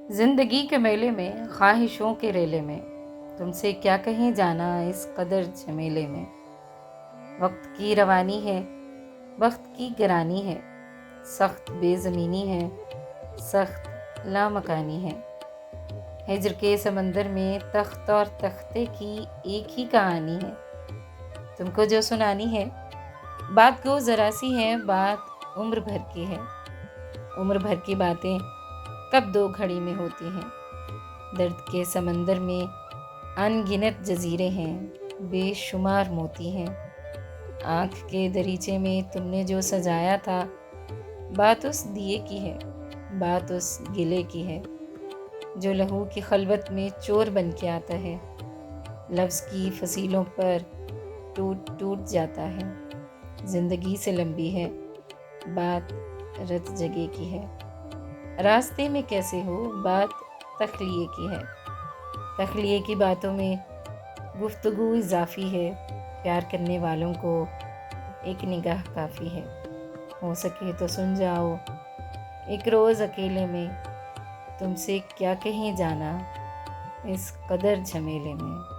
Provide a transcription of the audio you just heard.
زندگی کے میلے میں، خواہشوں کے ریلے میں، تم سے کیا کہیں جانا اس قدر جھمیلے میں۔ وقت کی روانی ہے، وقت کی گرانی ہے، سخت بے زمینی ہے، سخت لامکانی ہے۔ ہجر کے سمندر میں تخت اور تختے کی ایک ہی کہانی ہے۔ تم کو جو سنانی ہے، بات کو ذرا سی ہے، بات عمر بھر کی ہے۔ عمر بھر کی باتیں کب دو گھڑی میں ہوتی ہیں۔ درد کے سمندر میں ان گنت جزیرے ہیں، بے شمار موتی ہیں۔ آنکھ کے دریچے میں تم نے جو سجایا تھا، بات اس دیے کی ہے، بات اس گلے کی ہے، جو لہو کی خلوت میں چور بن کے آتا ہے، لفظ کی فصیلوں پر ٹوٹ ٹوٹ جاتا ہے۔ زندگی سے لمبی ہے، بات رت جگہ کی ہے۔ راستے میں کیسے ہو، بات تخلیے کی ہے۔ تخلیے کی باتوں میں گفتگو اضافی ہے۔ پیار کرنے والوں کو ایک نگاہ کافی ہے۔ ہو سکے تو سن جاؤ ایک روز اکیلے میں، تم سے کیا کہیں جانا اس قدر جھمیلے میں۔